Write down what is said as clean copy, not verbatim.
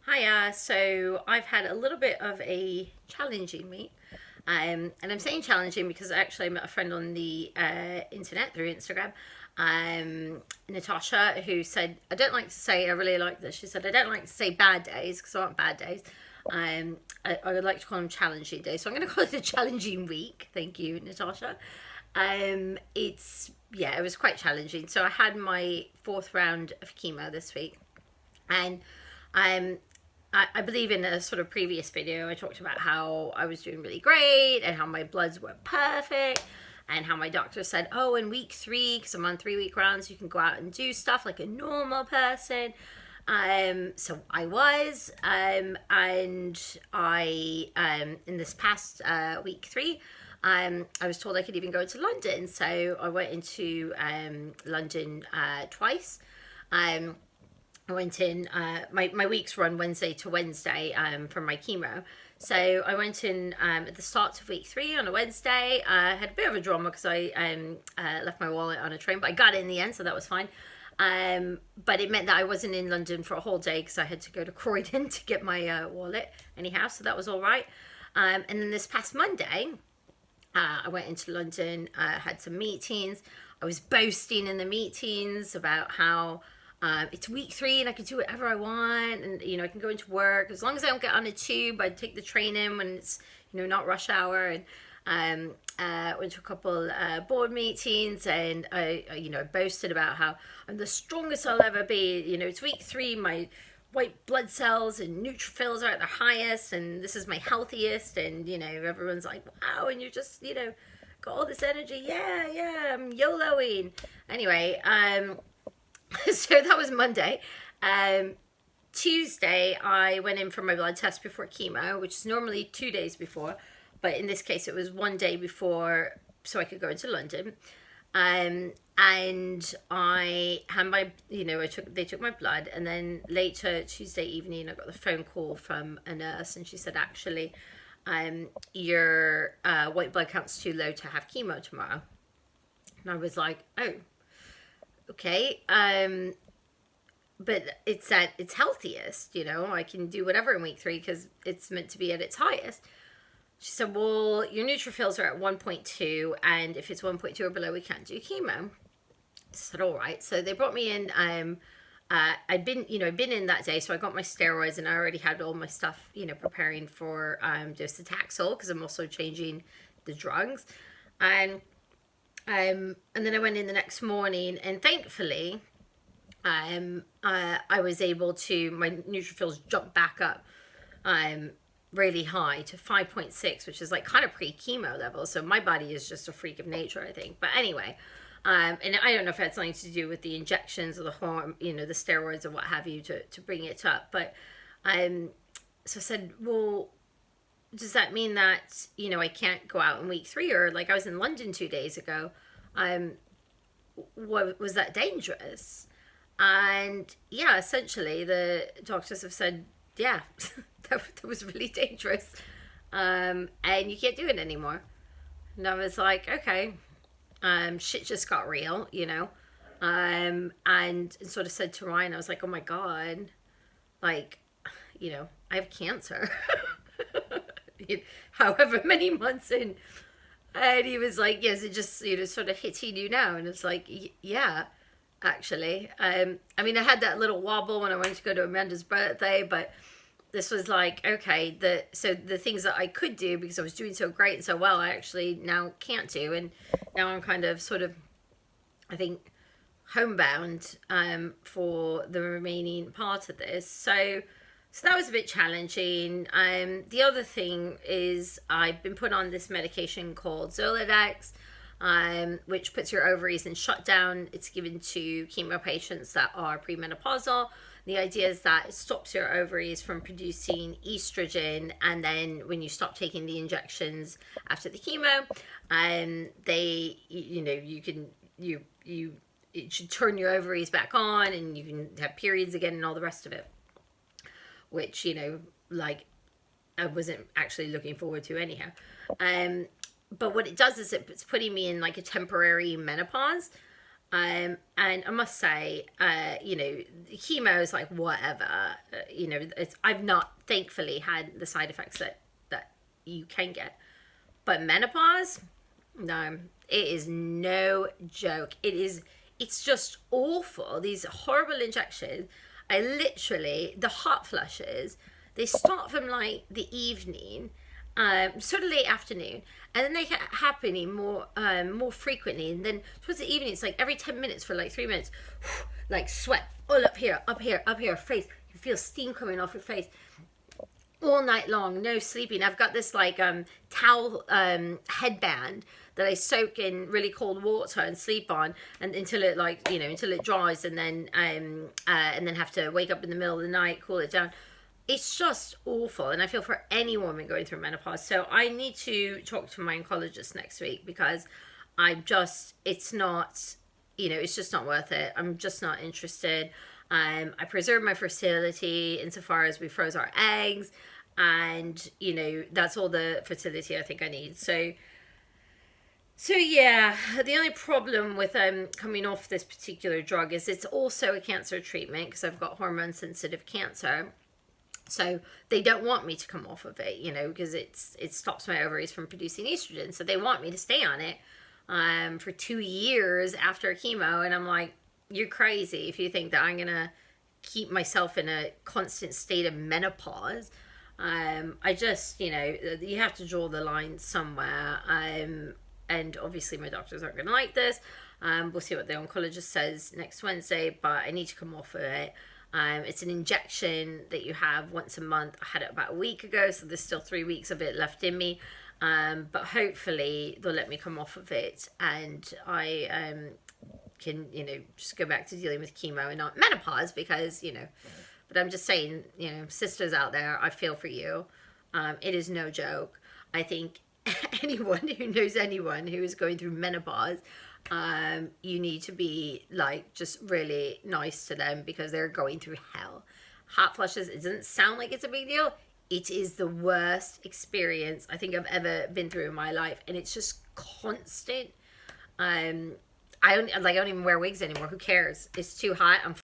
Hiya. So I've had a little bit of a challenging week. And I'm saying challenging because actually I met a friend on the internet through Instagram, Natasha, who said, I don't like to say, I really like this. She said, I don't like to say bad days because there aren't bad days. I would like to call them challenging days. So I'm going to call it a challenging week. Thank you, Natasha. It was quite challenging. So I had my fourth round of chemo this week. And um, I believe in a sort of previous video, I talked about how I was doing really great and how my bloods were perfect and how my doctor said, oh, in week 3, because I'm on 3-week rounds, you can go out and do stuff like a normal person. So I was, and in this past week 3, I was told I could even go to London. So I went into London twice. I went in, my weeks run Wednesday to Wednesday from my chemo. So I went in at the start of week 3 on a Wednesday. I had a bit of a drama because I left my wallet on a train, but I got it in the end, so that was fine. But it meant that I wasn't in London for a whole day because I had to go to Croydon to get my wallet anyhow, so that was all right. And then this past Monday, I went into London, had some meetings. I was boasting in the meetings about how it's week 3 and I can do whatever I want, and I can go into work as long as I don't get on a tube. I take the train in when it's not rush hour, and went to a couple board meetings, and I boasted about how I'm the strongest I'll ever be. It's week 3, my white blood cells and neutrophils are at their highest, and this is my healthiest, and everyone's like, wow, and you're just got all this energy. Yeah, I'm YOLOing. Anyway, so that was Monday. Tuesday, I went in for my blood test before chemo, which is normally 2 days before, but in this case, it was 1 day before, so I could go into London. And I had my, they took my blood, and then later Tuesday evening, I got the phone call from a nurse, and she said, actually, your white blood count's too low to have chemo tomorrow. And I was like, oh. Okay, but it's at its healthiest, I can do whatever in week 3 because it's meant to be at its highest. She said, well, your neutrophils are at 1.2, and if it's 1.2 or below, we can't do chemo. I said, all right. So they brought me in. I'd been in that day, so I got my steroids, and I already had all my stuff, preparing for docetaxel because I'm also changing the drugs. And then I went in the next morning, and thankfully, I was able to, my neutrophils jumped back up really high to 5.6, which is like kind of pre-chemo level. So my body is just a freak of nature, I think. But anyway, and I don't know if it had something to do with the injections or the the steroids or what have you to bring it up. But so I said, well, does that mean that I can't go out in week 3, or like I was in London 2 days ago? Was that dangerous? And yeah, essentially the doctors have said, yeah, that was really dangerous, and you can't do it anymore. And I was like, okay, shit just got real, and sort of said to Ryan, I was like, oh my god, like, I have cancer. However many months in. And he was like, yes, it just, sort of hitting you now. And it's like, yeah, actually. I mean, I had that little wobble when I went to go to Amanda's birthday, but this was like, okay, so the things that I could do because I was doing so great and so well, I actually now can't do. And now I'm kind of sort of, I think, homebound for the remaining part of this. So that was a bit challenging. The other thing is I've been put on this medication called Zoladex, which puts your ovaries in shutdown. It's given to chemo patients that are premenopausal. The idea is that it stops your ovaries from producing estrogen, and then when you stop taking the injections after the chemo, it should turn your ovaries back on, and you can have periods again and all the rest of it. Which, like, I wasn't actually looking forward to anyhow. But what it does is it's putting me in like a temporary menopause. And I must say, you know, chemo is like whatever. You know, I've not thankfully had the side effects that you can get, but menopause, no, it is no joke. It's just awful. These horrible injections. I literally, the hot flushes, they start from like the evening, sort of late afternoon, and then they get happening more frequently. And then towards the evening, it's like every 10 minutes for like 3 minutes, like sweat all up here, face. You feel steam coming off your face all night long, no sleeping. I've got this like towel headband that I soak in really cold water and sleep on, and until it like, you know, until it dries, and then have to wake up in the middle of the night, cool it down. It's just awful, and I feel for any woman going through menopause. So I need to talk to my oncologist next week, because it's not, you know, it's just not worth it. I'm just not interested. I preserved my fertility insofar as we froze our eggs, and you know, that's all the fertility I think I need. So yeah, the only problem with coming off this particular drug is it's also a cancer treatment, because I've got hormone sensitive cancer. So they don't want me to come off of it, you know, because it stops my ovaries from producing estrogen. So they want me to stay on it for 2 years after chemo, and I'm like, you're crazy if you think that I'm gonna keep myself in a constant state of menopause. I just, you know, you have to draw the line somewhere. And obviously my doctors aren't gonna like this. We'll see what the oncologist says next Wednesday, but I need to come off of it. It's an injection that you have once a month. I had it about a week ago, so there's still 3 weeks of it left in me. But hopefully they'll let me come off of it, and I can, you know, just go back to dealing with chemo and not menopause, because, you know, but I'm just saying, you know, sisters out there, I feel for you. It is no joke. I think anyone who knows anyone who is going through menopause, you need to be like just really nice to them, because they're going through hell. Hot flushes, it doesn't sound like it's a big deal. It is the worst experience I think I've ever been through in my life, and it's just constant. I don't even wear wigs anymore. Who cares? It's too hot. I'm